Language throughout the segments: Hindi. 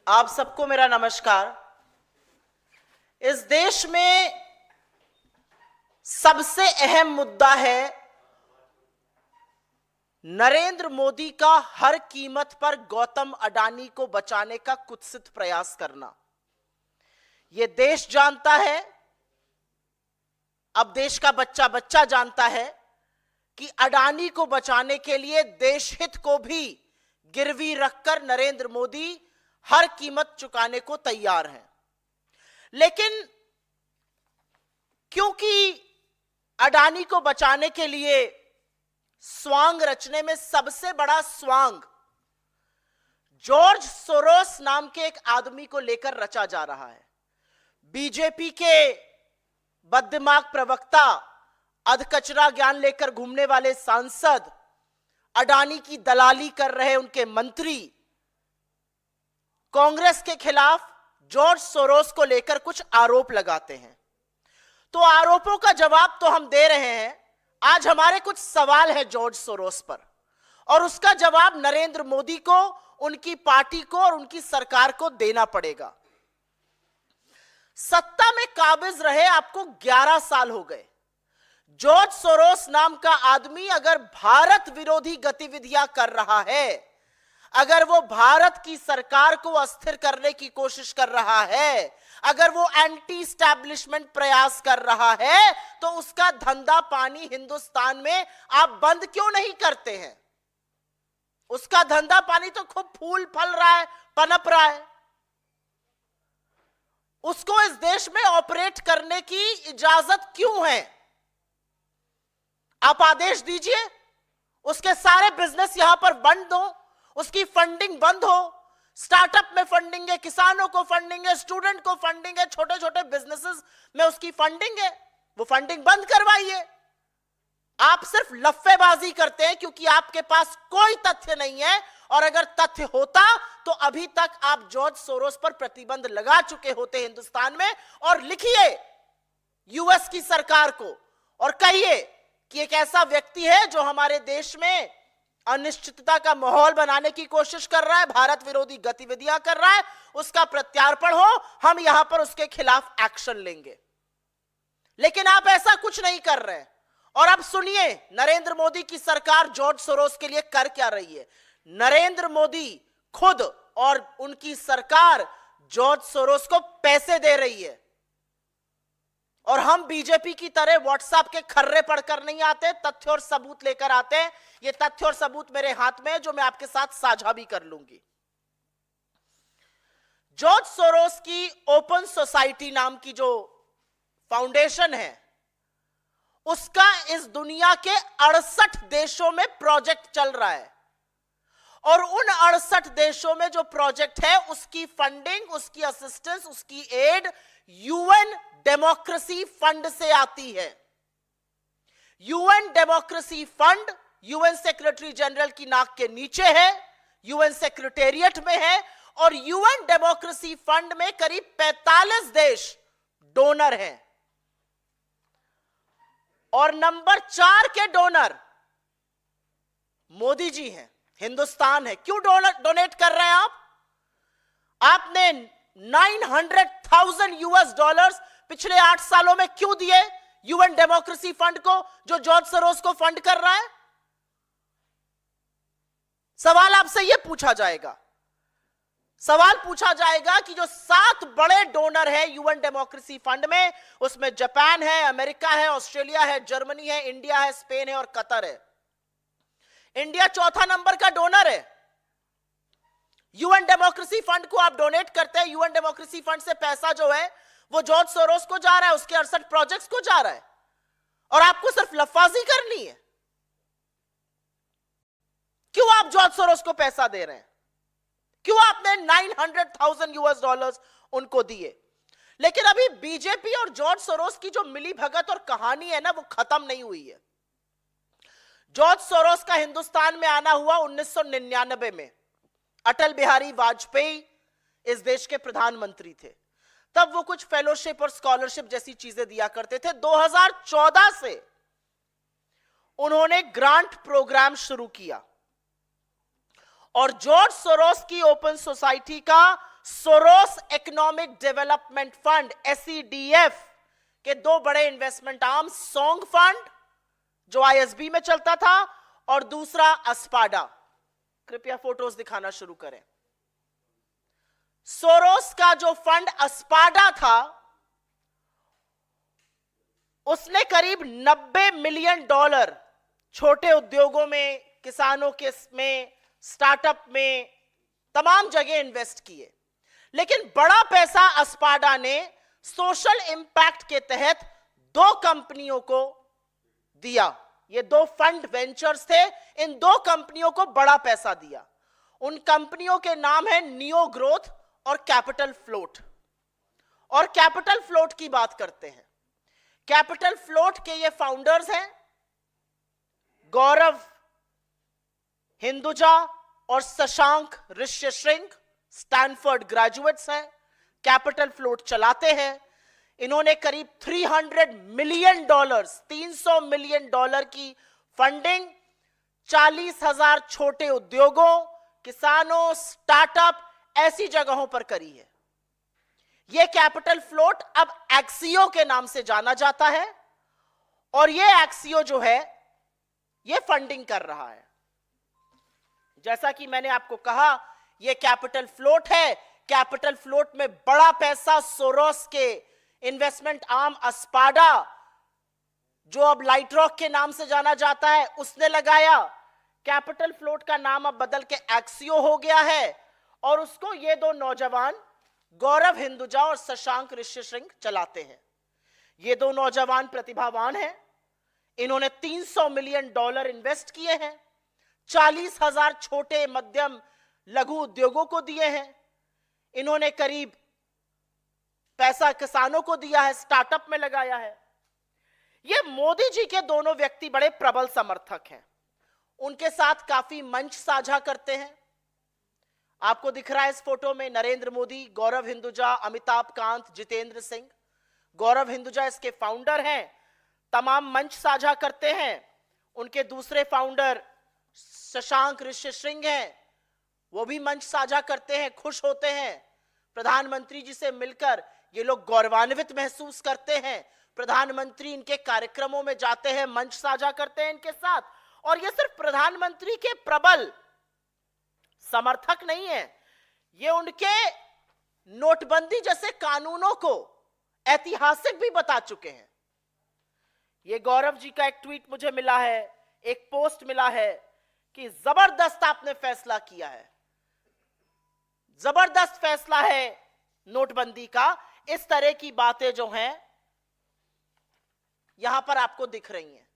आप सबको मेरा नमस्कार। इस देश में सबसे अहम मुद्दा है नरेंद्र मोदी का हर कीमत पर गौतम अडानी को बचाने का कुत्सित प्रयास करना। यह देश जानता है, अब देश का बच्चा बच्चा जानता है कि अडानी को बचाने के लिए देश हित को भी गिरवी रखकर नरेंद्र मोदी हर कीमत चुकाने को तैयार हैं। लेकिन क्योंकि अडानी को बचाने के लिए स्वांग रचने में सबसे बड़ा स्वांग जॉर्ज सोरोस नाम के एक आदमी को लेकर रचा जा रहा है। बीजेपी के बददिमाग प्रवक्ता, अधकचरा ज्ञान लेकर घूमने वाले सांसद, अडानी की दलाली कर रहे उनके मंत्री कांग्रेस के खिलाफ जॉर्ज सोरोस को लेकर कुछ आरोप लगाते हैं। तो आरोपों का जवाब तो हम दे रहे हैं। आज हमारे कुछ सवाल है जॉर्ज सोरोस पर, और उसका जवाब नरेंद्र मोदी को, उनकी पार्टी को और उनकी सरकार को देना पड़ेगा। सत्ता में काबिज रहे आपको 11 साल हो गए। जॉर्ज सोरोस नाम का आदमी अगर भारत विरोधी गतिविधियां कर रहा है, अगर वो भारत की सरकार को अस्थिर करने की कोशिश कर रहा है, अगर वो एंटी एस्टैब्लिशमेंट प्रयास कर रहा है, तो उसका धंधा पानी हिंदुस्तान में आप बंद क्यों नहीं करते हैं? उसका धंधा पानी तो खूब फूल फल रहा है, पनप रहा है। उसको इस देश में ऑपरेट करने की इजाजत क्यों है? आप आदेश दीजिए, उसके सारे बिजनेस यहां पर बंद हो, उसकी फंडिंग बंद हो। स्टार्टअप में फंडिंग है, किसानों को फंडिंग है, स्टूडेंट को फंडिंग है, छोटे छोटे बिजनेसेस में उसकी फंडिंग है, वो फंडिंग बंद करवाइए। आप सिर्फ लफ्फेबाजी करते हैं क्योंकि आपके पास कोई तथ्य नहीं है, और अगर तथ्य होता तो अभी तक आप जॉर्ज सोरोस पर प्रतिबंध लगा चुके होते हिंदुस्तान में। और लिखिए यूएस की सरकार को और कहिए कि एक ऐसा व्यक्ति है जो हमारे देश में अनिश्चितता का माहौल बनाने की कोशिश कर रहा है, भारत विरोधी गतिविधियां कर रहा है, उसका प्रत्यार्पण हो, हम यहां पर उसके खिलाफ एक्शन लेंगे। लेकिन आप ऐसा कुछ नहीं कर रहे हैं। और अब सुनिए नरेंद्र मोदी की सरकार जॉर्ज सोरोस के लिए कर क्या रही है। नरेंद्र मोदी खुद और उनकी सरकार जॉर्ज सोरोस को पैसे दे रही है। और हम बीजेपी की तरह व्हाट्सएप के खर्रे पढ़कर नहीं आते, तथ्य और सबूत लेकर आते हैं। ये तथ्य और सबूत मेरे हाथ में है जो मैं आपके साथ साझा भी कर लूंगी। जॉर्ज सोरोस की ओपन सोसाइटी नाम की जो फाउंडेशन है, उसका इस दुनिया के 68 देशों में प्रोजेक्ट चल रहा है। और उन 68 देशों में जो प्रोजेक्ट है, उसकी फंडिंग, उसकी असिस्टेंस, उसकी एड यूएन डेमोक्रेसी फंड से आती है। UN democracy fund UN secretary general की नाक के नीचे है, यूएन सेक्रेटेरिएट में है। और यूएन डेमोक्रेसी फंड में करीब 45 देश डोनर हैं। और नंबर 4 के डोनर मोदी जी हैं, हिंदुस्तान है। क्यों डोनेट कर रहे हैं आप? आपने 900,000 यूएस डॉलर्स पिछले 8 सालों में क्यों दिए यूएन डेमोक्रेसी फंड को, जो जॉर्ज सोरोस को फंड कर रहा है? सवाल आपसे यह पूछा जाएगा। सवाल पूछा जाएगा कि जो 7 बड़े डोनर हैं यूएन डेमोक्रेसी फंड में, उसमें जापान है, अमेरिका है, ऑस्ट्रेलिया है, जर्मनी है, इंडिया है, स्पेन है और कतर है। इंडिया चौथा नंबर का डोनर है। यूएन डेमोक्रेसी फंड को आप डोनेट करते हैं। यूएन डेमोक्रेसी फंड से पैसा जो है वो जॉर्ज सोरोस को जा रहा है, उसके 68 प्रोजेक्ट्स को जा रहा है, और आपको सिर्फ लफ्फाजी करनी है। क्यों आप जॉर्ज सोरोस को पैसा दे रहे हैं? क्यों आपने 900,000 यूएस डॉलर्स उनको दिए? लेकिन अभी बीजेपी और जॉर्ज सोरोस की जो मिली भगत और कहानी है ना, वो खत्म नहीं हुई है। जॉर्ज सोरोस का हिंदुस्तान में आना हुआ 1999 में। अटल बिहारी वाजपेयी इस देश के प्रधानमंत्री थे। तब वो कुछ फेलोशिप और स्कॉलरशिप जैसी चीजें दिया करते थे। 2014 से उन्होंने ग्रांट प्रोग्राम शुरू किया और जॉर्ज सोरोस की ओपन सोसाइटी का Soros economic development fund SEDF के दो बड़े इन्वेस्टमेंट आर्म, सोंग फंड जो ISB में चलता था और दूसरा अस्पाडा। कृपया फोटोज दिखाना शुरू करें। सोरोस का जो फंड अस्पाडा था उसने करीब $90 मिलियन छोटे उद्योगों में, किसानों के में, स्टार्टअप में, तमाम जगह इन्वेस्ट किए। लेकिन बड़ा पैसा अस्पाडा ने सोशल इंपैक्ट के तहत दो कंपनियों को दिया। ये दो फंड वेंचर्स थे, इन दो कंपनियों को बड़ा पैसा दिया। उन कंपनियों के नाम है नियो ग्रोथ और कैपिटल फ्लोट। और कैपिटल फ्लोट की बात करते हैं। कैपिटल फ्लोट के ये फाउंडर्स हैं गौरव हिंदुजा और शशांक ऋष्यशृंग, स्टैनफोर्ड ग्रेजुएट्स हैं, कैपिटल फ्लोट चलाते हैं। इन्होंने करीब $300 मिलियन, $300 मिलियन की फंडिंग 40,000 छोटे उद्योगों, किसानों, स्टार्टअप ऐसी जगहों पर करी है। यह कैपिटल फ्लोट अब एक्सियो के नाम से जाना जाता है और यह एक्सियो जो है यह फंडिंग कर रहा है। जैसा कि मैंने आपको कहा, यह कैपिटल फ्लोट है। कैपिटल फ्लोट में बड़ा पैसा सोरोस के इन्वेस्टमेंट आर्म अस्पाडा, जो अब लाइट रॉक के नाम से जाना जाता है, उसने लगाया। कैपिटल फ्लोट का नाम अब बदल के एक्सियो हो गया है और उसको ये दो नौजवान गौरव हिंदुजा और शशांक ऋष्यशृंग चलाते हैं। ये दो नौजवान प्रतिभावान हैं। इन्होंने $300 मिलियन इन्वेस्ट किए हैं, 40,000 छोटे मध्यम लघु उद्योगों को दिए हैं। इन्होंने करीब पैसा किसानों को दिया है, स्टार्टअप में लगाया है। ये मोदी जी के दोनों व्यक्ति बड़े प्रबल समर्थक हैं। उनके साथ काफी मंच साझा करते हैं। आपको दिख रहा है इस फोटो में नरेंद्र मोदी, गौरव हिंदुजा, अमिताभ कांत, जितेंद्र सिंह। गौरव हिंदुजा इसके फाउंडर हैं, तमाम मंच साझा करते हैं। उनके दूसरे फाउंडर शशांक ऋष्यशृंग हैं, वो भी मंच साझा करते हैं, खुश होते हैं। प्रधानमंत्री जी से मिलकर ये लोग गौरवान्वित महसूस करते हैं। प्रधानमंत्री इनके कार्यक्रमों में जाते हैं, मंच साझा करते हैं इनके साथ। और ये सिर्फ प्रधानमंत्री के प्रबल समर्थक नहीं है, ये उनके नोटबंदी जैसे कानूनों को ऐतिहासिक भी बता चुके हैं। ये गौरव जी का एक ट्वीट मुझे मिला है, एक पोस्ट मिला है कि जबरदस्त आपने फैसला किया है, जबरदस्त फैसला है नोटबंदी का। इस तरह की बातें जो हैं यहां पर आपको दिख रही हैं।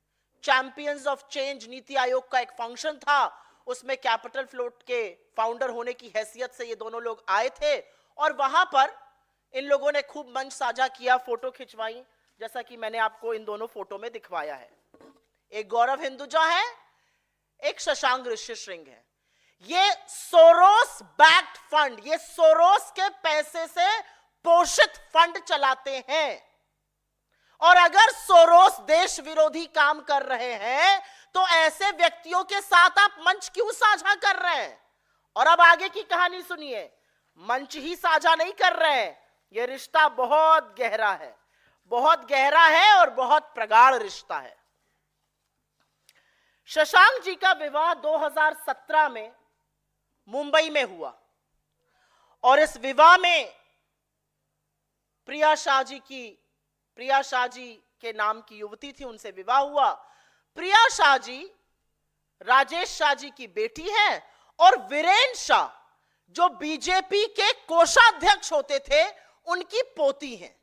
Champions of change NITI Aayog का एक फंक्शन था, उसमें कैपिटल फ्लोट के फाउंडर होने की हैसियत से ये दोनों लोग आए थे और वहां पर इन लोगों ने खूब मंच साझा किया, फोटो खिंचवाई, जैसा कि मैंने आपको इन दोनों फोटो में दिखवाया है। एक गौरव हिंदुजा है, एक शशांक ऋष्यशृंग है। ये सोरोस बैक्ड फंड, ये सोरोस के पैसे से पोषित फंड चलाते हैं। और अगर सोरोस देश विरोधी काम कर रहे हैं तो ऐसे व्यक्तियों के साथ आप मंच क्यों साझा कर रहे हैं? और अब आगे की कहानी सुनिए। मंच ही साझा नहीं कर रहे हैं, यह रिश्ता बहुत गहरा है, बहुत गहरा है और बहुत प्रगाढ़ रिश्ता है। शशांक जी का विवाह 2017 में मुंबई में हुआ और इस विवाह में प्रिया शाह जी के नाम की युवती थी, उनसे विवाह हुआ। प्रिया शाह जी राजेश शाह जी की बेटी है और वीरेन शाह जो बीजेपी के कोषाध्यक्ष होते थे उनकी पोती हैं।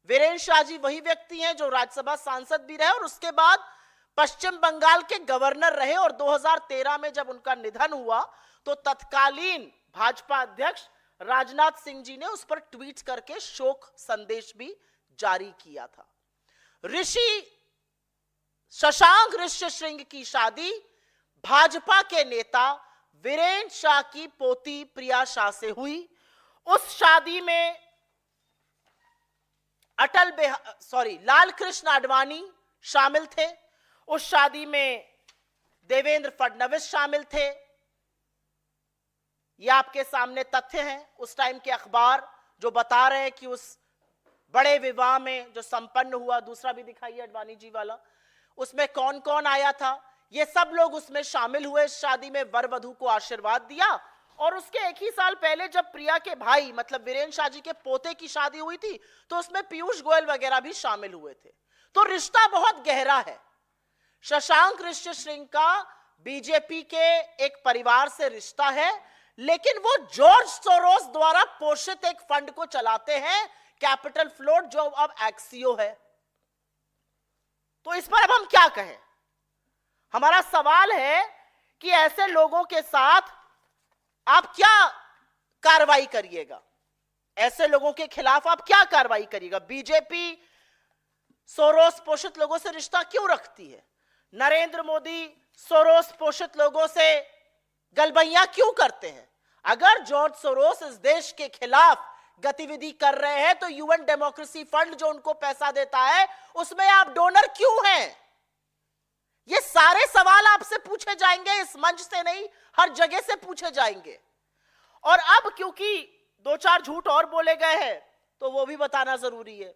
वीरेन शाह जी वही व्यक्ति हैं जो राज्यसभा सांसद भी रहे और उसके बाद पश्चिम बंगाल के गवर्नर रहे और 2013 में जब उनका निधन हुआ तो तत्कालीन भाजपा अध्यक्ष राजनाथ सिंह जी ने उस पर ट्वीट करके शोक संदेश भी जारी किया था। शशांक ऋष्यशृंग की शादी भाजपा के नेता वीरेन शाह की पोती प्रिया शाह से हुई। उस शादी में लाल कृष्ण आडवाणी शामिल थे। उस शादी में देवेंद्र फडणवीस शामिल थे। ये आपके सामने तथ्य हैं, उस टाइम के अखबार जो बता रहे हैं कि उस बड़े विवाह में जो संपन्न हुआ, दूसरा भी दिखाइए अडवाणी जी वाला, उसमें कौन कौन आया था, ये सब लोग उसमें शामिल हुए, शादी में वर वधू को आशीर्वाद दिया। और उसके एक ही साल पहले जब प्रिया के भाई मतलब वीरेंद्र शाह जी के पोते की शादी हुई थी, तो उसमें पीयूष गोयल वगैरह भी शामिल हुए थे। तो रिश्ता बहुत गहरा है। शशांक ऋषिशृंग का बीजेपी के एक परिवार से रिश्ता है, लेकिन वो जॉर्ज सोरोस द्वारा पोषित एक फंड को चलाते हैं, कैपिटल फ्लोट, जो अब एक्सियो है। तो इस पर अब हम क्या कहें? हमारा सवाल है कि ऐसे लोगों के साथ आप क्या कार्रवाई करिएगा? ऐसे लोगों के खिलाफ आप क्या कार्रवाई करिएगा? बीजेपी सोरोस पोषित लोगों से रिश्ता क्यों रखती है? नरेंद्र मोदी सोरोस पोषित लोगों से गलबैयां क्यों करते हैं? अगर जॉर्ज सोरोस इस देश के खिलाफ गतिविधि कर रहे हैं, तो यूएन डेमोक्रेसी फंड जो उनको पैसा देता है, उसमें आप डोनर क्यों हैं? ये सारे सवाल आपसे पूछे जाएंगे, इस मंच से नहीं, हर जगह से पूछे जाएंगे। और अब क्योंकि दो चार झूठ और बोले गए हैं, तो वो भी बताना जरूरी है।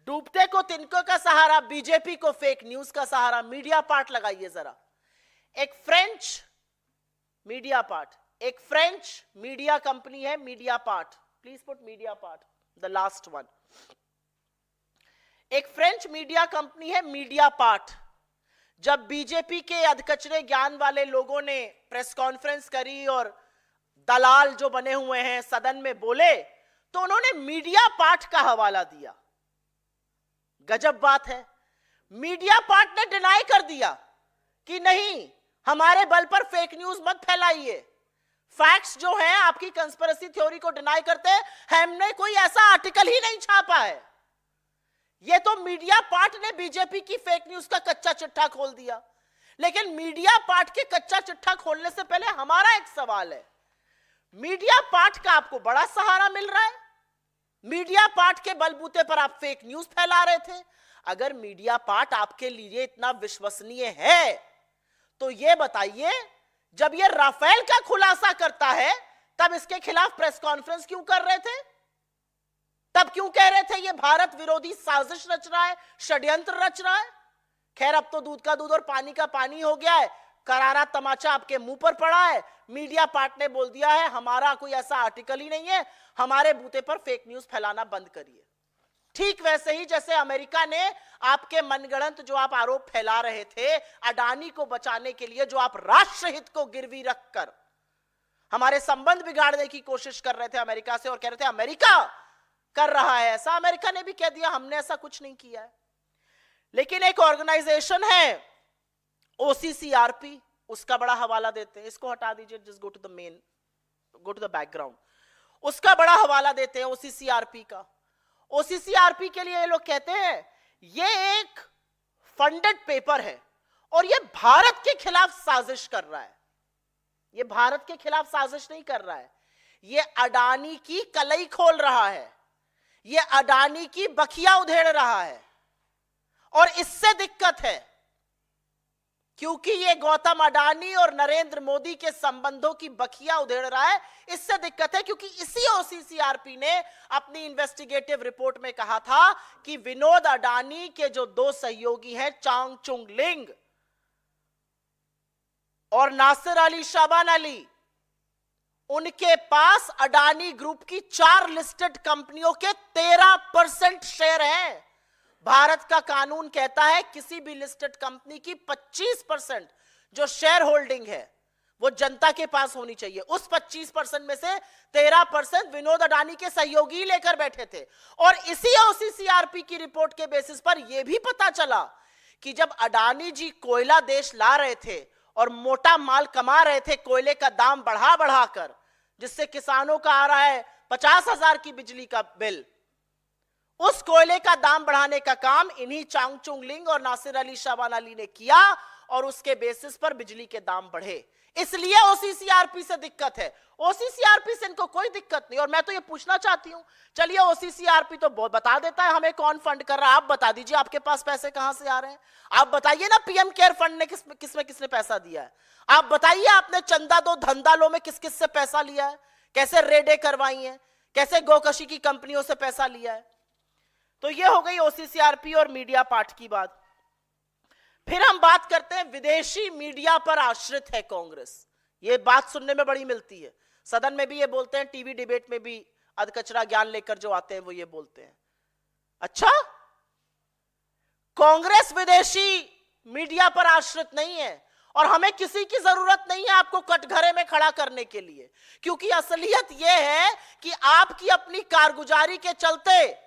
डूबते को तिनकों का सहारा, बीजेपी को फेक न्यूज का सहारा। मीडिया पार्ट लगाइए जरा। एक फ्रेंच मीडिया पार्ट, एक फ्रेंच मीडिया कंपनी है media part, please put media part, the last one. एक फ्रेंच मीडिया कंपनी है मीडिया पार्ट। जब बीजेपी के अधकचरे ज्ञान वाले लोगों ने प्रेस कॉन्फ्रेंस करी और दलाल जो बने हुए हैं सदन में बोले, तो उन्होंने मीडिया पार्ट का हवाला दिया। गजब बात है। मीडिया पार्ट ने डिनाई कर दिया कि नहीं, हमारे बल पर फेक न्यूज मत फैलाइए। फैक्ट्स जो हैं आपकी कंस्पिरेसी थ्योरी को डिनाई करते हैं, हमने कोई ऐसा आर्टिकल ही नहीं छापा है। ये तो मीडिया पार्ट ने बीजेपी की फेक न्यूज का कच्चा चिट्ठा खोल दिया। लेकिन मीडिया पार्ट के कच्चा चिट्ठा खोलने से पहले हमारा एक सवाल है, मीडिया पार्ट का आपको बड़ा सहारा मिल रहा है, मीडिया पार्ट के बलबूते पर आप फेक न्यूज फैला रहे थे। अगर मीडिया पार्ट आपके लिए इतना विश्वसनीय है, तो ये बताइए, जब ये राफेल का खुलासा करता है, तब इसके खिलाफ प्रेस कॉन्फ्रेंस क्यों कर रहे थे? तब क्यों कह रहे थे ये भारत विरोधी साजिश रच रहा है, षड्यंत्र रच रहा है? खैर, अब तो दूध का दूध और पानी का पानी हो गया है, करारा तमाचा आपके मुंह पर पड़ा है। मीडिया पार्ट ने बोल दिया है हमारा कोई ऐसा आर्टिकल ही नहीं है, हमारे बूते पर फेक न्यूज फैलाना बंद करिए। ठीक वैसे ही जैसे अमेरिका ने आपके मनगढ़ंत जो आप आरोप फैला रहे थे अडानी को बचाने के लिए, जो आप राष्ट्रहित को गिरवी रखकर हमारे संबंध बिगाड़ने की कोशिश कर रहे थे अमेरिका से, और कह रहे थे अमेरिका कर रहा है ऐसा, अमेरिका ने भी कह दिया हमने ऐसा कुछ नहीं किया है। लेकिन एक ऑर्गेनाइजेशन है ओसीसीआरपी, उसका बड़ा हवाला देते हैं, इसको हटा दीजिए, just go to the main, go to the background. उसका बड़ा हवाला देते हैं ओसीसीआरपी का। ओसीसीआरपी के लिए ये लोग कहते हैं ये एक फंडेड पेपर है और ये भारत के खिलाफ साजिश कर रहा है। ये भारत के खिलाफ साजिश नहीं कर रहा है, ये अडानी की कलई खोल रहा है, ये अडानी की बखिया उधेड़ रहा है। और इससे दिक्कत है क्योंकि ये गौतम अडानी और नरेंद्र मोदी के संबंधों की बखिया उधेड़ रहा है। इससे दिक्कत है क्योंकि इसी ओसीसीआरपी ने अपनी इन्वेस्टिगेटिव रिपोर्ट में कहा था कि विनोद अडानी के जो दो सहयोगी हैं चांगचुंग लिंग और नासिर अली शाबान अली, उनके पास अडानी ग्रुप की 4 लिस्टेड कंपनियों के 13% शेयर हैं। भारत का कानून कहता है किसी भी लिस्टेड कंपनी की 25% जो शेयर होल्डिंग है वो जनता के पास होनी चाहिए। उस 25% में से 13% विनोद अडानी के सहयोगी लेकर बैठे थे। और इसी ओसीसीआरपी की रिपोर्ट के बेसिस पर यह भी पता चला कि जब अडानी जी कोयला देश ला रहे थे और मोटा माल कमा रहे थे कोयले का दाम बढ़ा बढ़ाकर, जिससे किसानों का आ रहा है 50,000 की बिजली का बिल, उस कोयले का दाम बढ़ाने का काम इन्हीं चांगचुंग लिंग और नासिर अली शाबान अली ने किया। और उसके बेसिस पर बिजली के दाम बढ़े। इसलिए ओसीसीआरपी से दिक्कत है। ओसीसीआरपी से इनको कोई दिक्कत नहीं। और मैं तो ये पूछना चाहती हूं, चलिए ओसीसीआरपी तो बता देता है हमें कौन फंड कर रहा है, आप बता दीजिए आपके पास पैसे कहां से आ रहे हैं। आप बताइए ना पीएम केयर फंड ने किसने पैसा दिया है। आप बताइए आपने चंदा दो धंधा लो में किस किस से पैसा लिया है, कैसे रेडें करवाई हैं, कैसे गोकशी की कंपनियों से पैसा लिया है। तो ये हो गई ओसीसीआरपी और मीडिया पार्ट की बात। फिर हम बात करते हैं विदेशी मीडिया पर आश्रित है कांग्रेस। ये बात सुनने में बड़ी मिलती है, सदन में भी ये बोलते हैं, टीवी डिबेट में भी अधकचरा ज्ञान लेकर जो आते हैं वो ये बोलते हैं। अच्छा, कांग्रेस विदेशी मीडिया पर आश्रित नहीं है और हमें किसी की जरूरत नहीं है आपको कटघरे में खड़ा करने के लिए, क्योंकि असलियत यह है कि आपकी अपनी कारगुजारी के चलते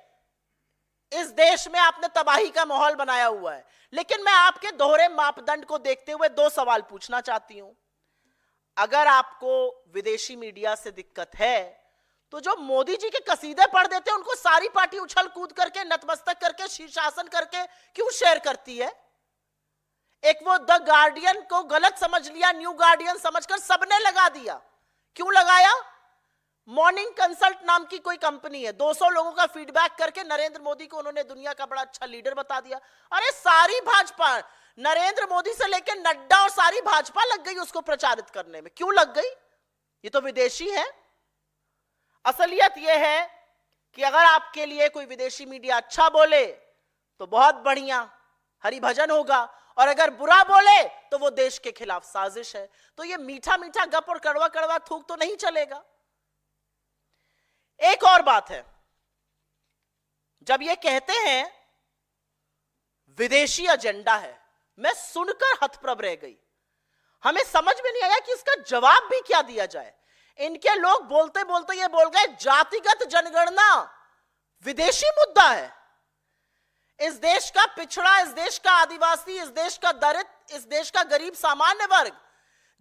इस देश में आपने तबाही का माहौल बनाया हुआ है। लेकिन मैं आपके दोहरे मापदंड को देखते हुए दो सवाल पूछना चाहती हूं। अगर आपको विदेशी मीडिया से दिक्कत है तो जो मोदी जी के कसीदे पढ़ देते हैं उनको सारी पार्टी उछल कूद करके नतमस्तक करके शीर्षासन करके क्यों शेयर करती है। एक वो द गार्डियन को गलत समझ लिया, न्यू गार्डियन समझकर सबने लगा दिया। क्यों लगाया? मॉर्निंग कंसल्ट नाम की कोई कंपनी है, 200 लोगों का फीडबैक करके नरेंद्र मोदी को उन्होंने दुनिया का बड़ा अच्छा लीडर बता दिया। अरे सारी भाजपा, नरेंद्र मोदी से लेकर नड्डा और सारी भाजपा लग गई उसको प्रचारित करने में। क्यों लग गई? ये तो विदेशी है। असलियत यह है कि अगर आपके लिए कोई विदेशी मीडिया अच्छा बोले तो बहुत बढ़िया, हरिभजन होगा, और अगर बुरा बोले तो वो देश के खिलाफ साजिश है। तो ये मीठा मीठा गप और कड़वा कड़वा थूक तो नहीं चलेगा। एक और बात है, जब ये कहते हैं विदेशी एजेंडा है, मैं सुनकर हतप्रभ रह गई। हमें समझ में नहीं आया कि इसका जवाब भी क्या दिया जाए। इनके लोग बोलते बोलते ये बोल गए जातिगत जनगणना विदेशी मुद्दा है। इस देश का पिछड़ा, इस देश का आदिवासी, इस देश का दलित, इस देश का गरीब सामान्य वर्ग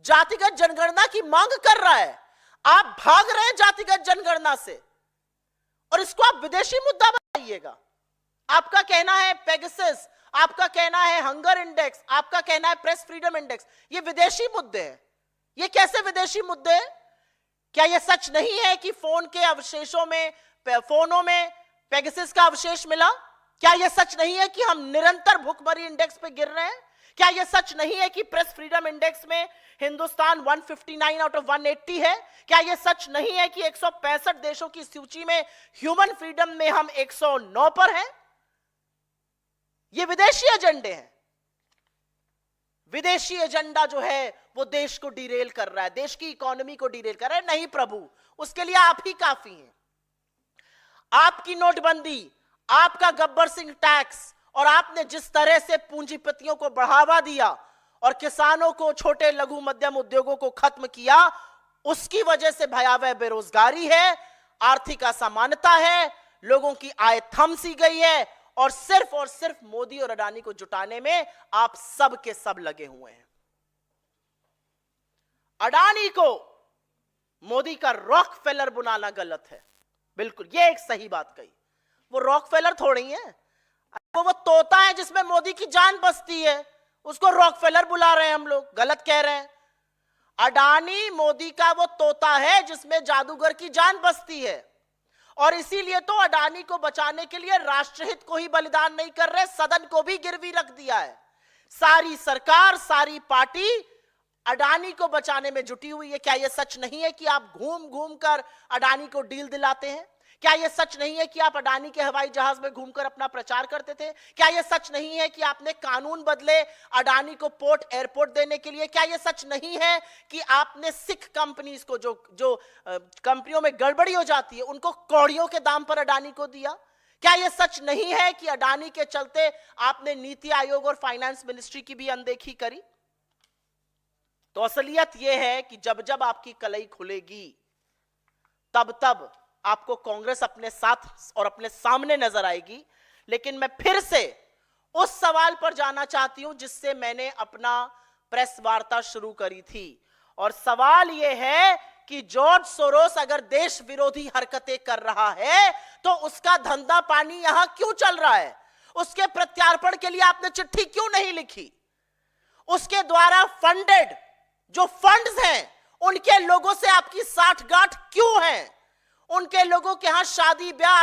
जातिगत जनगणना की मांग कर रहा है। आप भाग रहे हैं जातिगत जनगणना से और इसको आप विदेशी मुद्दा बताइएगा। आपका कहना है पेगासस, आपका कहना है हंगर इंडेक्स, आपका कहना है प्रेस फ्रीडम इंडेक्स, ये विदेशी मुद्दे हैं। ये कैसे विदेशी मुद्दे हैं? क्या यह सच नहीं है कि फोन के अवशेषों में, फोनों में पेगासस का अवशेष मिला? क्या यह सच नहीं है कि हम निरंतर भुखमरी इंडेक्स पे गिर रहे हैं? क्या यह सच नहीं है कि प्रेस फ्रीडम इंडेक्स में हिंदुस्तान 159 आउट ऑफ 180 है? क्या यह सच नहीं है कि 165 देशों की सूची में ह्यूमन फ्रीडम में हम 109 पर हैं? ये विदेशी एजेंडे हैं। विदेशी एजेंडा जो है वो देश को डिरेल कर रहा है, देश की इकोनॉमी को डिरेल कर रहा है। नहीं प्रभु, उसके लिए आप ही काफी हैं। आपकी नोटबंदी, आपका गब्बर सिंह टैक्स और आपने जिस तरह से पूंजीपतियों को बढ़ावा दिया और किसानों को, छोटे लघु मध्यम उद्योगों को खत्म किया, उसकी वजह से भयावह बेरोजगारी है, आर्थिक असमानता है, लोगों की आय थम सी गई है और सिर्फ मोदी और अडानी को जुटाने में आप सब के सब लगे हुए हैं। अडानी को मोदी का रॉकफेलर बुलाना गलत है, बिल्कुल, ये एक सही बात कही। वो रॉकफेलर थोड़ी है, वो तोता है जिसमें मोदी की जान बसती है, उसको रॉकफेलर बुला रहे हैं हम लोग, गलत कह रहे हैं। अडानी मोदी का वो तोता है जिसमें जादूगर की जान बसती है, और इसीलिए तो अडानी को बचाने के लिए राष्ट्रहित को ही बलिदान नहीं कर रहे, सदन को भी गिरवी रख दिया है। सारी सरकार, सारी पार्टी अडानी को बचाने में जुटी हुई है। क्या यह सच नहीं है कि आप घूम घूम कर अडानी को डील दिलाते हैं? क्या यह सच नहीं है कि आप अडानी के हवाई जहाज में घूमकर अपना प्रचार करते थे? क्या यह सच नहीं है कि आपने कानून बदले अडानी को पोर्ट, एयरपोर्ट देने के लिए? क्या यह सच नहीं है कि आपने सिख कंपनीज को, जो कंपनियों में गड़बड़ी हो जाती है, उनको कौड़ियों के दाम पर अडानी को दिया? क्या यह सच नहीं है कि अडानी के चलते आपने नीति आयोग और फाइनेंस मिनिस्ट्री की भी अनदेखी करी? तो असलियत यह है कि जब जब आपकी कलई खुलेगी तब तब आपको कांग्रेस अपने साथ और अपने सामने नजर आएगी। लेकिन मैं फिर से उस सवाल पर जाना चाहती हूं जिससे मैंने अपना प्रेस वार्ता शुरू करी थी, और सवाल यह है कि जॉर्ज सोरोस अगर देश विरोधी हरकतें कर रहा है तो उसका धंधा पानी यहां क्यों चल रहा है? उसके प्रत्यार्पण के लिए आपने चिट्ठी क्यों नहीं लिखी? उसके द्वारा फंडेड जो फंड्स हैं, उनके लोगों से आपकी साठगांठ क्यों है? उनके लोगों के यहां शादी ब्याह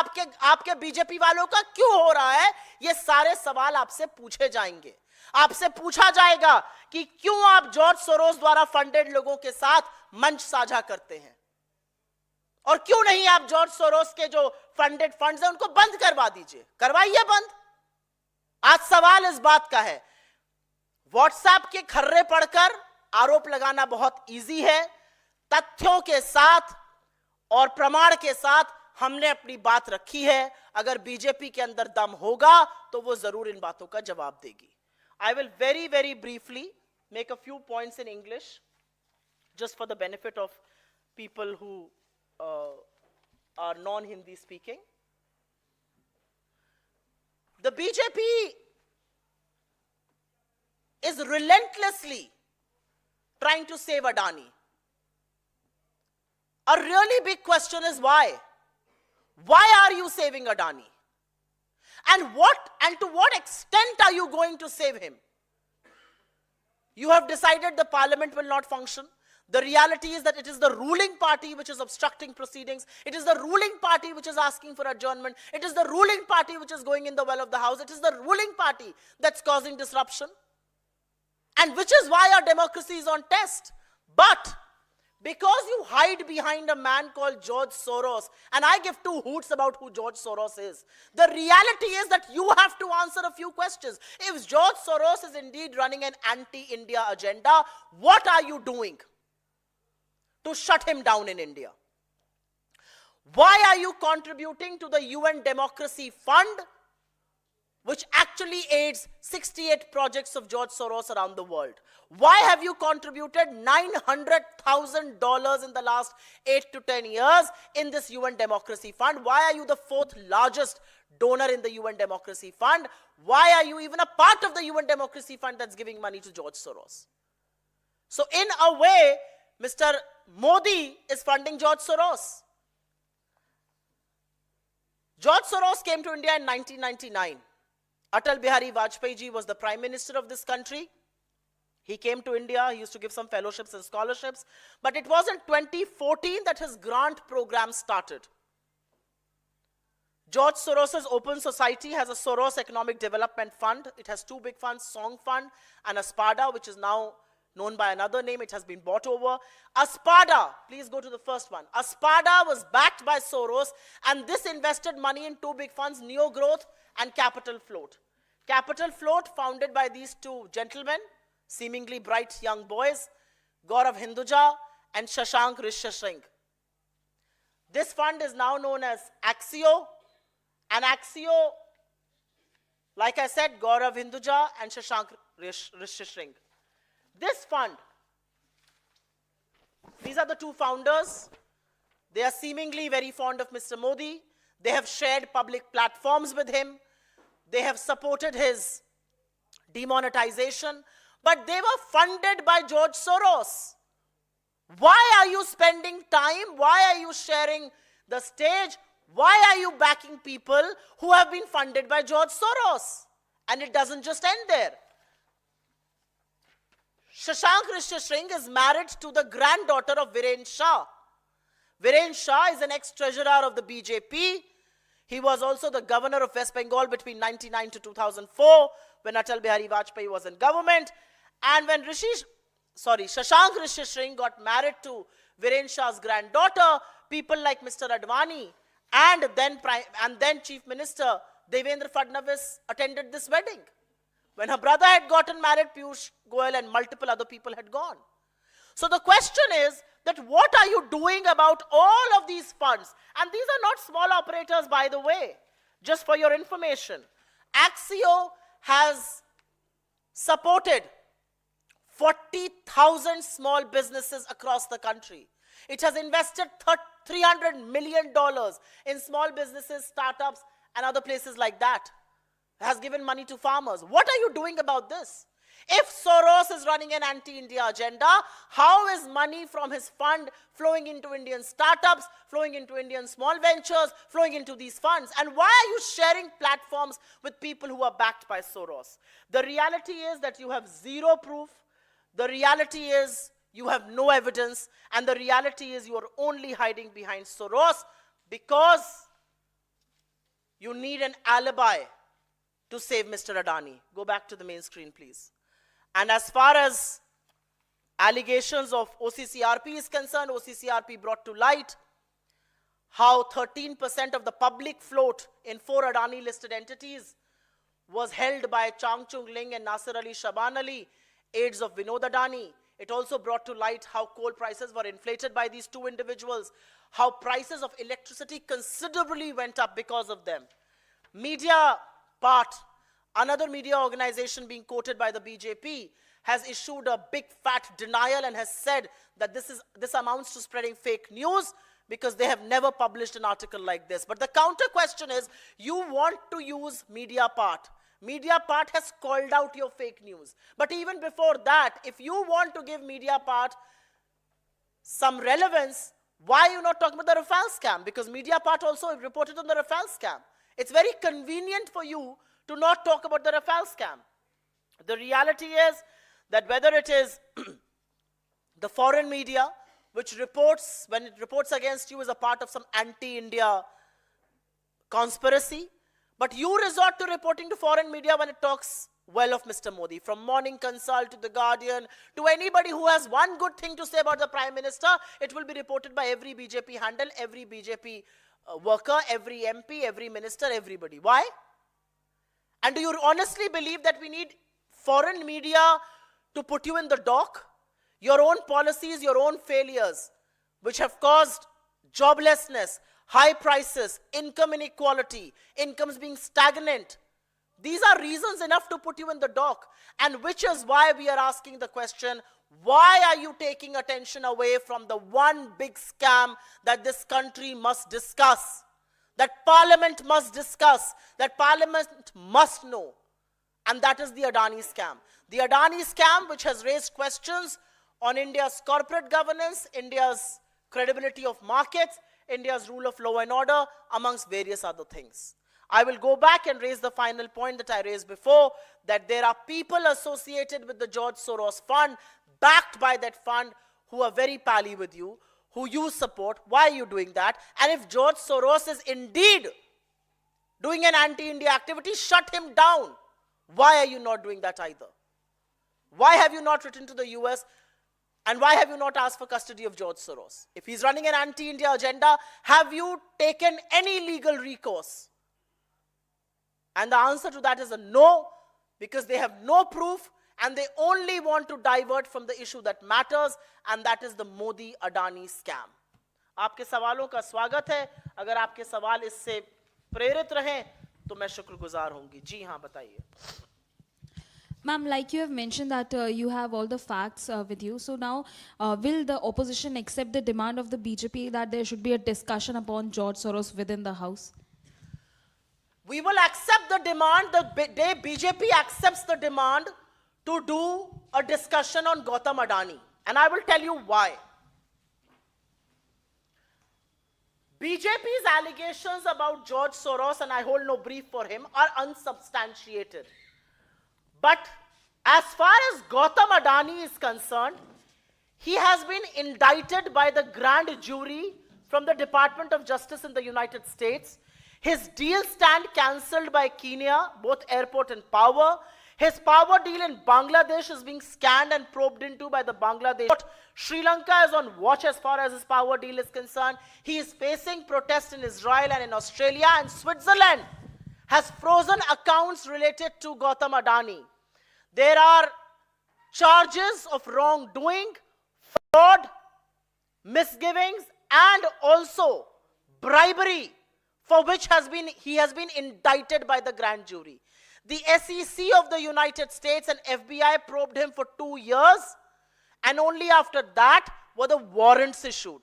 आपके बीजेपी वालों का क्यों हो रहा है? ये सारे सवाल आपसे पूछे जाएंगे। आपसे पूछा जाएगा कि क्यों आप जॉर्ज सोरोस द्वारा फंडेड लोगों के साथ मंच साझा करते हैं, और क्यों नहीं आप जॉर्ज सोरोस के जो फंडेड फंड्स हैं उनको बंद करवा दीजिए, करवाइए बंद। आज सवाल इस बात का है, व्हाट्सएप के खर्रे पढ़कर आरोप लगाना बहुत इजी है, तथ्यों के साथ और प्रमाण के साथ हमने अपनी बात रखी है। अगर बीजेपी के अंदर दम होगा तो वो जरूर इन बातों का जवाब देगी। I will very briefly make a few points in English just for the benefit of people who are non-Hindi speaking. The BJP is relentlessly trying to save Adani. A really big question is why? Why are you saving Adani? And to what extent are you going to save him? You have decided the parliament will not function. The reality is that it is the ruling party which is obstructing proceedings. It is the ruling party which is asking for adjournment. It is the ruling party which is going in the well of the house. It is the ruling party that's causing disruption. And which is why our democracy is on test. But because you hide behind a man called George Soros, and I give two hoots about who George Soros is, the reality is that you have to answer a few questions. If George Soros is indeed running an anti-India agenda, what are you doing to shut him down in India? Why are you contributing to the UN Democracy Fund, which actually aids 68 projects of George Soros around the world? Why have you contributed $900,000 in the last 8 to 10 years in this UN Democracy Fund? Why are you the fourth largest donor in the UN Democracy Fund? Why are you even a part of the UN Democracy Fund that's giving money to George Soros? So in a way, Mr. Modi is funding George Soros. George Soros came to India in 1999. Atal Bihari Vajpayee ji was the Prime Minister of this country. He came to India, he used to give some fellowships and scholarships, but it was in 2014 that his grant program started. George Soros' Open Society has a Soros Economic Development Fund. It has two big funds, Song Fund and Aspada, which is now known by another name. It has been bought over. Aspada, please go to the first one. Aspada was backed by Soros, and this invested money in two big funds, Neo Growth and Capital Float. Capital Float, founded by these two gentlemen, seemingly bright young boys, Gaurav Hinduja and Shashank Rishyasinghe. This fund is now known as Axio, and Axio, like I said, Gaurav Hinduja and Shashank Rishyasinghe. This fund, these are the two founders. They are seemingly very fond of Mr. Modi. They have shared public platforms with him. They have supported his demonetization, but they were funded by George Soros. Why are you spending time? Why are you sharing the stage? Why are you backing people who have been funded by George Soros? And it doesn't just end there. Shashank Rishyasinghe is married to the granddaughter of Viren Shah. Viren Shah is an ex-treasurer of the BJP. He was also the governor of West Bengal between 1999 to 2004 when Atal Bihari Vajpayee was in government. And when Shashank Rishyasinghe got married to Viren Shah's granddaughter, people like Mr. Advani and then Chief Minister Devendra Fadnavis attended this wedding. When her brother had gotten married, Piyush Goyal and multiple other people had gone. So the question is that what are you doing about all of these funds? And these are not small operators, by the way, just for your information. Axio has supported 40,000 small businesses across the country. It has invested $300 million in small businesses, startups, and other places like that. It has given money to farmers. What are you doing about this? If Soros is running an anti-India agenda, how is money from his fund flowing into Indian startups, flowing into Indian small ventures, flowing into these funds? And why are you sharing platforms with people who are backed by Soros? The reality is that you have zero proof. The reality is you have no evidence. And the reality is you are only hiding behind Soros because you need an alibi to save Mr. Adani. Go back to the main screen, please. And as far as allegations of OCCRP is concerned, OCCRP brought to light how 13% of the public float in 4 Adani-listed entities was held by Chang Chung Ling and Nasir Ali Shaban Ali, aides of Vinod Adani. It also brought to light how coal prices were inflated by these 2 individuals, how prices of electricity considerably went up because of them. Media part, another media organization being quoted by the BJP, has issued a big fat denial and has said that this amounts to spreading fake news because they have never published an article like this. But the counter question is, you want to use Mediapart. Mediapart has called out your fake news. But even before that, if you want to give Mediapart some relevance, why are you not talking about the Rafale scam? Because Mediapart also reported on the Rafale scam. It's very convenient for you to not talk about the Rafale scam. The reality is that whether it is the foreign media, which reports, when it reports against you, is a part of some anti-India conspiracy, but you resort to reporting to foreign media when it talks well of Mr. Modi. From Morning Consult to The Guardian, to anybody who has one good thing to say about the Prime Minister, it will be reported by every BJP handle, every BJP worker, every MP, every minister, everybody. Why? And do you honestly believe that we need foreign media to put you in the dock? Your own policies, your own failures, which have caused joblessness, high prices, income inequality, incomes being stagnant. These are reasons enough to put you in the dock. And which is why we are asking the question, why are you taking attention away from the one big scam that this country must discuss, that Parliament must discuss, that Parliament must know? And that is the Adani scam. The Adani scam, which has raised questions on India's corporate governance, India's credibility of markets, India's rule of law and order, amongst various other things. I will go back and raise the final point that I raised before, that there are people associated with the George Soros Fund, backed by that fund, who are very pally with you, who you support. Why are you doing that? And if George Soros is indeed doing an anti-India activity, shut him down. Why are you not doing that either? Why have you not written to the US? And why have you not asked for custody of George Soros? If he's running an anti-India agenda, have you taken any legal recourse? And the answer to that is a no, because they have no proof and they only want to divert from the issue that matters, and that is the Modi-Adani scam. आपके सवालों का स्वागत है. अगर आपके सवाल इससे प्रेरित रहें, तो मैं शुक्रगुजार होंगी. जी हाँ, बताइए. Ma'am, like you have mentioned that you have all the facts with you. So now, will the opposition accept the demand of the BJP that there should be a discussion upon George Soros within the House? We will accept the demand the day BJP accepts the demand to do a discussion on Gautam Adani. And I will tell you why. BJP's allegations about George Soros, and I hold no brief for him, are unsubstantiated. But as far as Gautam Adani is concerned, he has been indicted by the grand jury from the Department of Justice in the United States. His deal stand cancelled by Kenya, both airport and power. His power deal in Bangladesh is being scanned and probed into by the Bangladesh. Sri Lanka is on watch as far as his power deal is concerned. He is facing protests in Israel and in Australia, and Switzerland has frozen accounts related to Gautam Adani. There are charges of wrongdoing, fraud, misgivings, and also bribery, for which he has been indicted by the grand jury. The SEC of the United States and FBI probed him for 2 years, and only after that were the warrants issued.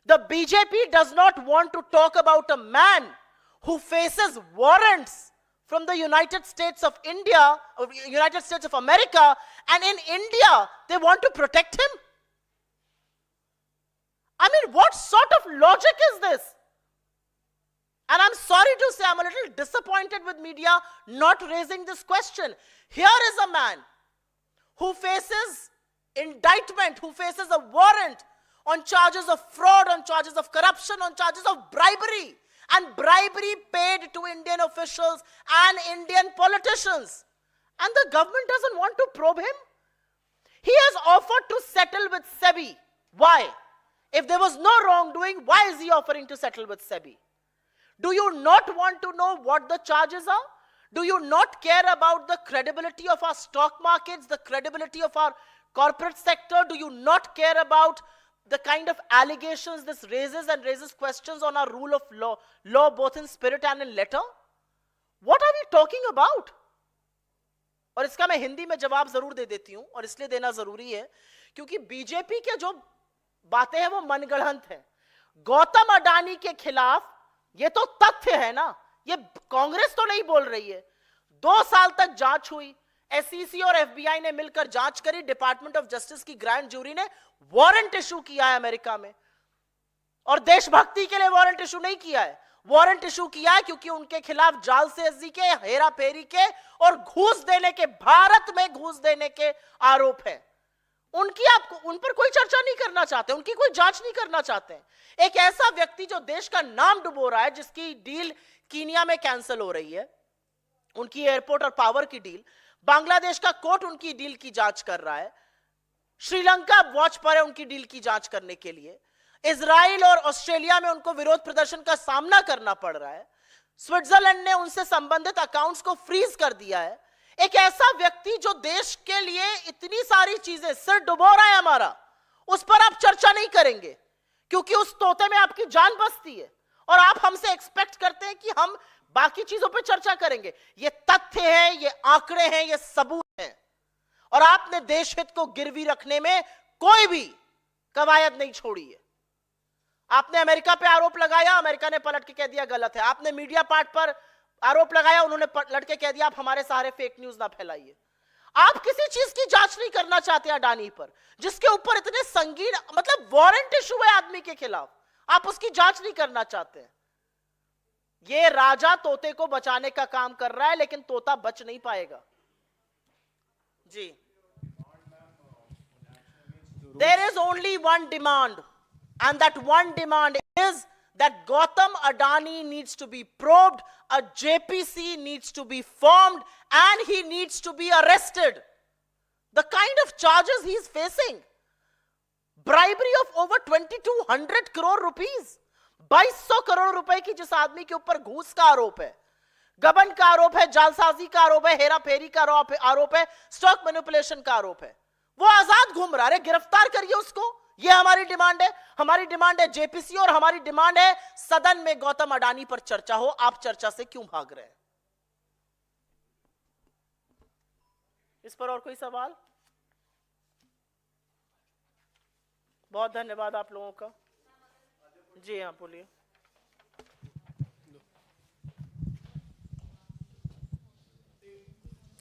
The BJP does not want to talk about a man who faces warrants from the United States of India, or United States of America, and in India, they want to protect him? I mean, what sort of logic is this? And I'm sorry to say, I'm a little disappointed with media not raising this question. Here is a man who faces indictment, who faces a warrant on charges of fraud, on charges of corruption, on charges of bribery, and bribery paid to Indian officials and Indian politicians. And the government doesn't want to probe him. He has offered to settle with SEBI. Why? If there was no wrongdoing, why is he offering to settle with SEBI? Do you not want to know what the charges are? Do you not care about the credibility of our stock markets, the credibility of our corporate sector? Do you not care about the kind of allegations this raises and raises questions on our rule of law both in spirit and in letter? What are we talking about? और इसका मैं हिंदी में जवाब जरूर दे देती हूं, और इसलिए देना जरूरी है क्योंकि बीजेपी के जो बातें हैं वो मनगढ़ंत हैं। गौतम अडानी के खिलाफ ये तो तथ्य है ना, ये कांग्रेस तो नहीं बोल रही है। 2 साल तक जांच हुई, एसईसी और एफबीआई ने मिलकर जांच करी, डिपार्टमेंट ऑफ जस्टिस की ग्रैंड जूरी ने वारंट इशू किया है अमेरिका में, और देशभक्ति के लिए वारंट इशू नहीं किया है। वारंट इशू किया है क्योंकि उनके खिलाफ जालसाजी के, हेरा फेरी के और घूस देने के, भारत में घूस देने के आरोप है। उनकी आपको उन पर कोई चर्चा नहीं करना चाहते, उनकी कोई जांच नहीं करना चाहते। एक ऐसा व्यक्ति जो देश का नाम डुबो रहा है, जिसकी डील कीनिया में कैंसिल हो रही है, उनकी एयरपोर्ट और पावर की डील, बांग्लादेश का कोर्ट उनकी डील की जांच कर रहा है, श्रीलंका वॉच पर है उनकी डील की जांच करने के लिए, इजराइल और ऑस्ट्रेलिया में उनको विरोध प्रदर्शन का सामना करना पड़ रहा है, स्विट्जरलैंड ने उनसे संबंधित अकाउंट्स को फ्रीज कर दिया है। एक ऐसा व्यक्ति जो देश के लिए इतनी सारी चीजें, सिर डुबो रहा है हमारा, उस पर आप चर्चा नहीं करेंगे क्योंकि उस तोते में आपकी जान बसती है, और आप हमसे एक्सपेक्ट करते हैं कि हम बाकी चीजों पर चर्चा करेंगे। ये तथ्य हैं, ये आंकड़े हैं, ये सबूत हैं, और आपने देश हित को गिरवी रखने में कोई भी कवायद नहीं छोड़ी है। आपने अमेरिका पे आरोप लगाया, अमेरिका ने पलट के कह दिया गलत है। आपने मीडिया पार्ट पर आरोप लगाया, उन्होंने पलट के कह दिया आप हमारे सहारे फेक न्यूज ना फैलाइए। आप किसी चीज की जांच नहीं करना चाहते अडानी पर, जिसके ऊपर इतने संगीन, मतलब वारंट इशू है आदमी के खिलाफ, आप उसकी जांच नहीं करना चाहते। ये राजा तोते को बचाने का काम कर रहा है, लेकिन तोता बच नहीं पाएगा। जी, there is only one demand, and that one demand is that Gautam Adani needs to be probed, a JPC needs to be formed, and he needs to be arrested. The kind of charges he is facing, bribery of over 2200 crore rupees, 2200 crore रुपए की जिस आदमी के ऊपर घूस का आरोप है, गबन का आरोप है, जालसाजी का आरोप है, हेरा फेरी का आरोप है, स्टॉक मैनिपुलेशन का आरोप है, वो आजाद घूम रहा है। गिरफ्तार करिए उसको, ये हमारी डिमांड है। हमारी डिमांड है जेपीसी, और हमारी डिमांड है सदन में गौतम अडानी पर चर्चा हो। आप चर्चा से क्यों भाग रहे हैं? इस पर और कोई सवाल? बहुत धन्यवाद आप लोगों का। जी हाँ, बोलिए।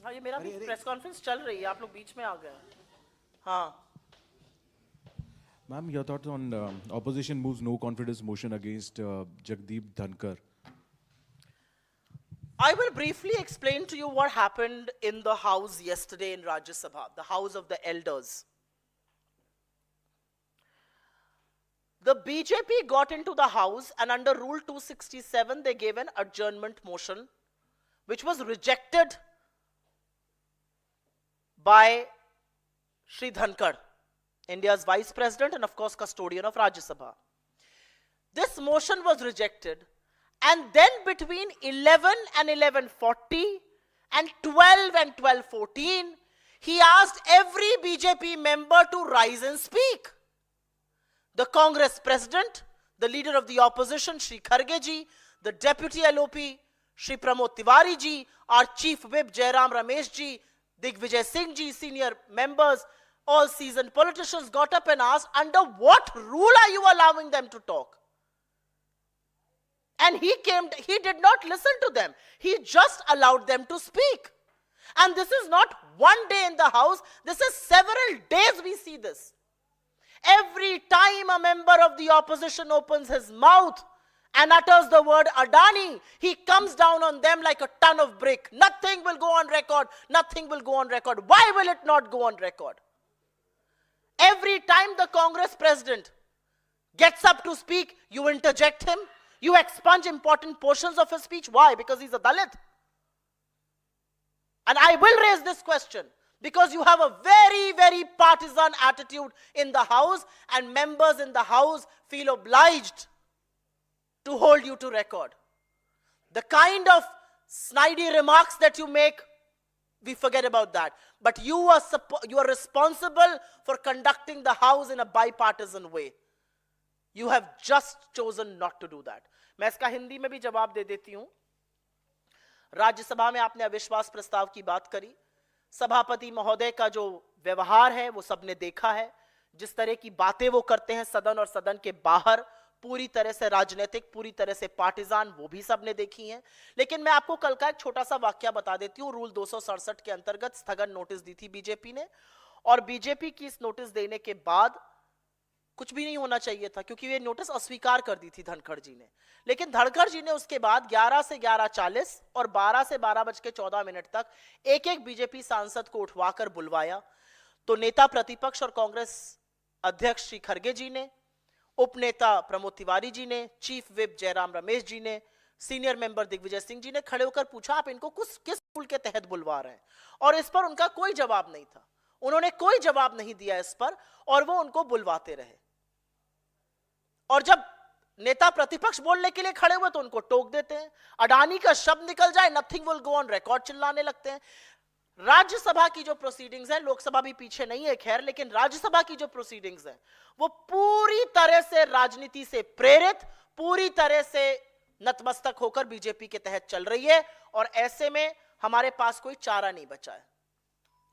हाँ, ये मेरा भी प्रेस कॉन्फ्रेंस चल रही है, आप लोग बीच में आ गए। हाँ Ma'am, your thoughts on opposition moves no confidence motion against Jagdeep Dhankar. I will briefly explain to you what happened in the house yesterday in Rajya Sabha, the house of the elders. The BJP got into the house, and under Rule 267, they gave an adjournment motion, which was rejected by Shri Dhankar, India's Vice President and of course custodian of Rajya Sabha. This motion was rejected, and then between 11 and 11:40 and 12 and 12:14, he asked every BJP member to rise and speak. The Congress President, the leader of the opposition, Shri Kharge ji, the Deputy LOP, Shri Pramod Tiwari ji, our Chief Whip, Jairam Ramesh ji, Digvijay Singh ji, senior members, all seasoned politicians got up and asked, under what rule are you allowing them to talk? And he did not listen to them. He just allowed them to speak. And this is not one day in the House, this is several days we see this. Every time a member of the opposition opens his mouth and utters the word Adani, he comes down on them like a ton of brick. Nothing will go on record. Nothing will go on record. Why will it not go on record? Every time the Congress president gets up to speak, you interject him. You expunge important portions of his speech. Why? Because he's a Dalit. And I will raise this question because you have a very, very partisan attitude in the House, and members in the House feel obliged to hold you to record. The kind of snidey remarks that you make, we forget about that. But you are responsible for conducting the House in a bipartisan way. You have just chosen not to do that. मैं इसका हिंदी में भी जवाब दे देती हूं. राज्यसभा में आपने अविश्वास प्रस्ताव की बात करी. सभापति महोदय का जो व्यवहार है वो सबने देखा है. जिस तरह की बातें वो करते हैं सदन और सदन के बाहर, पूरी तरह से राजनीतिक, पूरी तरह से पार्टिजान, वो भी सबने देखी हैं. लेकिन मैं आपको कल का एक छोटा सा वाक्या बता देती हूं. रूल 267 के अंतर्गत स्थगन नोटिस दी थी बीजेपी ने, और बीजेपी की इस नोटिस देने के बाद कुछ भी नहीं होना चाहिए था, क्योंकि ये नोटिस अस्वीकार कर दी थी धनखड़ जी ने. लेकिन धनखड़ जी ने उसके बाद 11 से 11:40 और 12 से 12:14 तक एक एक बीजेपी सांसद को उठवाकर बुलवाया. तो नेता प्रतिपक्ष और कांग्रेस अध्यक्ष श्री खरगे जी ने, उपनेता प्रमोद तिवारी जी ने, चीफ विप जयराम रमेश जी ने, सीनियर मेंबर दिग्विजय सिंह जी ने खड़े होकर पूछा आप इनको किस रूल के तहत बुलवा रहे हैं, और इस पर उनका कोई जवाब नहीं था. उन्होंने कोई जवाब नहीं दिया इस पर, और वो उनको बुलवाते रहे. और जब नेता प्रतिपक्ष बोलने के लिए खड़े हुए तो उनको टोक देते हैं. अडानी का शब्द निकल जाए, nothing will go on record चिल्लाने लगते हैं. राज्यसभा की जो प्रोसीडिंग्स है, लोकसभा भी पीछे नहीं है खैर, लेकिन राज्यसभा की जो प्रोसीडिंग्स है वो पूरी तरह से राजनीति से प्रेरित, पूरी तरह से नतमस्तक होकर बीजेपी के तहत चल रही है. और ऐसे में हमारे पास कोई चारा नहीं बचा है.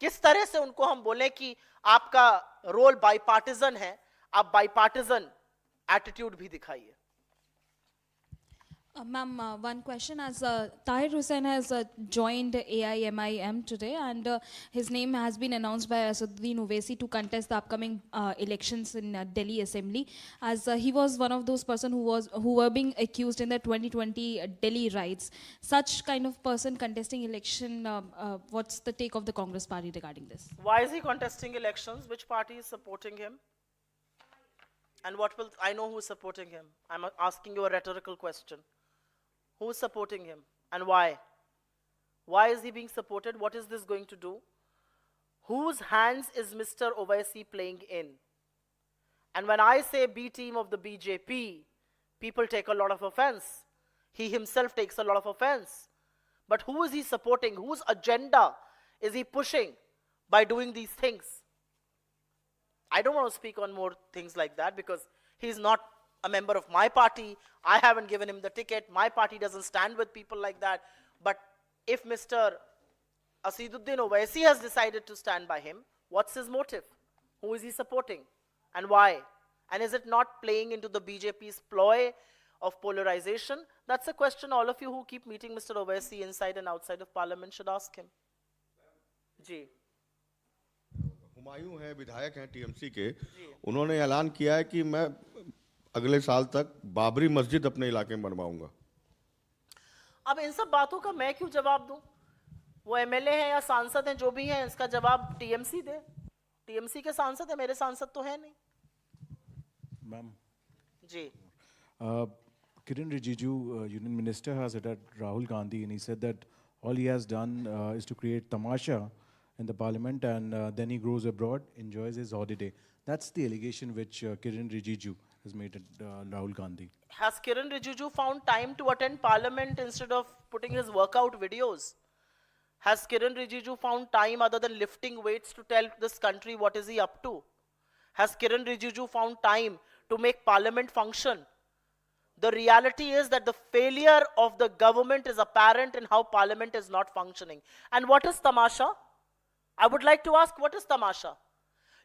किस तरह से उनको हम बोले कि आपका रोल बाइपार्टिजन है, आप बाइपार्टिजन एटीट्यूड भी दिखाइए. Ma'am, one question, as Tahir Hussain has joined AIMIM today, and his name has been announced by Asaduddin Owaisi to contest the upcoming elections in Delhi Assembly, as he was one of those person who were being accused in the 2020 Delhi riots. Such kind of person contesting election, what's the take of the Congress party regarding this? Why is he contesting elections? Which party is supporting him? And what will I know who is supporting him? I'm asking you a rhetorical question. Who is supporting him and why? Why is he being supported? What is this going to do? Whose hands is Mr. Owaisi playing in? And when I say B team of the BJP, people take a lot of offense. He himself takes a lot of offense. But who is he supporting? Whose agenda is he pushing by doing these things? I don't want to speak on more things like that because he's not a member of my party. I haven't given him the ticket. My party doesn't stand with people like that. But if Mr. Asaduddin Owaisi has decided to stand by him, what's his motive? Who is he supporting? And why? And is it not playing into the BJP's ploy of polarization? That's a question all of you who keep meeting Mr. Owaisi inside and outside of parliament should ask him. जी. हुमायूं है, विधायक हैं टीएमसी के. उन्होंने ऐलान किया है कि मैं अगले साल तक बाबरी मस्जिद अपने इलाके में बनवाऊंगा. अब इन सब बातों का मैं क्यों जवाब दूं? वो एमएलए हैं या सांसद हैं, जो भी हैं, इसका जवाब टीएमसी दे. टीएमसी के सांसद है, मेरे सांसद तो है नहीं. Ma'am, ji. Kiren Rijiju, Union Minister, has attacked Rahul Gandhi, and he said that all he has done is to create tamasha in the parliament, and then he goes abroad, enjoys his holiday. That's the allegation which Kiren Rijiju has made at Rahul Gandhi. Has Kiren Rijiju found time to attend parliament instead of putting his workout videos? Has Kiren Rijiju found time other than lifting weights to tell this country what is he up to? Has Kiren Rijiju found time to make parliament function? The reality is that the failure of the government is apparent in how parliament is not functioning. And what is tamasha? I would like to ask, what is tamasha?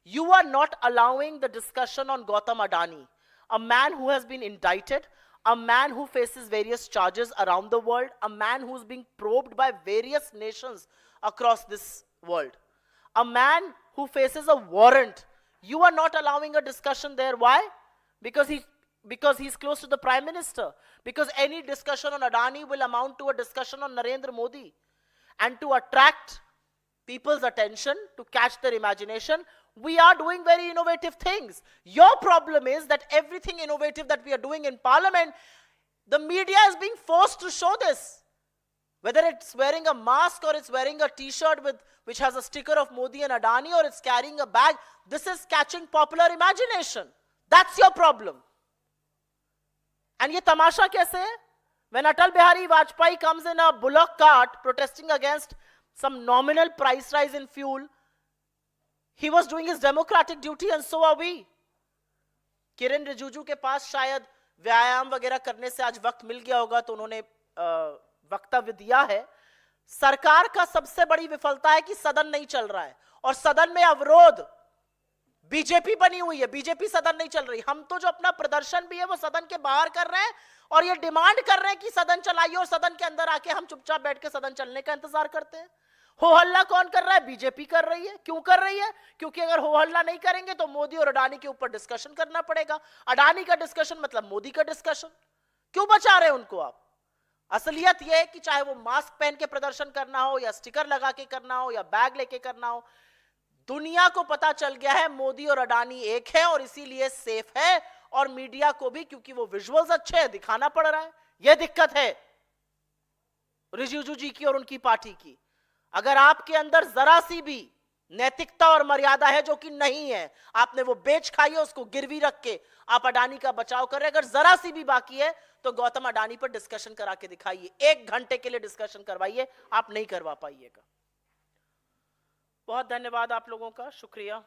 You are not allowing the discussion on Gautam Adani, a man who has been indicted, a man who faces various charges around the world, a man who's being probed by various nations across this world, a man who faces a warrant. You are not allowing a discussion there. Why? Because he's close to the Prime Minister. Because any discussion on Adani will amount to a discussion on Narendra Modi. And to attract people's attention, to catch their imagination, we are doing very innovative things. Your problem is that everything innovative that we are doing in Parliament, the media is being forced to show this. Whether it's wearing a mask or it's wearing a t-shirt which has a sticker of Modi and Adani, or it's carrying a bag, this is catching popular imagination. That's your problem. And ye tamasha kaise hai? When Atal Bihari Vajpayee comes in a bullock cart protesting against some nominal price rise in fuel, he was doing his democratic duty, and so are we. Kiren Rijiju के पास शायद व्यायाम वगैरह करने से आज वक्त मिल गया होगा, तो उन्होंने वक्तव्य दिया है। सरकार का सबसे बड़ी विफलता है कि सदन नहीं चल रहा है, और सदन में अवरोध बीजेपी बनी हुई है। बीजेपी सदन नहीं चल रही। हम तो जो अपना प्रदर्शन भी है वो सदन के बाहर कर रहे हैं, और ये डिमांड कर रहे हैं कि सदन चलाइए, और सदन के अंदर आके हम चुपचाप बैठ के सदन चलने का इंतजार करते हैं। हो हल्ला कौन कर रहा है? बीजेपी कर रही है। क्यों कर रही है? क्योंकि अगर हो हल्ला नहीं करेंगे तो मोदी और अडानी के ऊपर डिस्कशन करना पड़ेगा। अडानी का डिस्कशन मतलब मोदी का डिस्कशन। क्यों बचा रहे हैं उनको आप? असलियत यह है कि चाहे वो मास्क पहन के प्रदर्शन करना हो, या स्टिकर लगा के करना हो, या बैग लेके करना हो, दुनिया को पता चल गया है मोदी और अडानी एक है, और इसीलिए सेफ है। और मीडिया को भी, क्योंकि वो विजुअल्स अच्छे हैं, दिखाना पड़ रहा है। यह दिक्कत है रिजिजू जी की और उनकी पार्टी की। अगर आपके अंदर जरा सी भी नैतिकता और मर्यादा है, जो कि नहीं है, आपने वो बेच खाई है, उसको गिरवी रख के आप अडानी का बचाव कर रहे हैं। अगर जरा सी भी बाकी है तो गौतम अडानी पर डिस्कशन करा के दिखाइए। 1 घंटे के लिए डिस्कशन करवाइए, आप नहीं करवा पाइएगा। बहुत धन्यवाद आप लोगों का, शुक्रिया।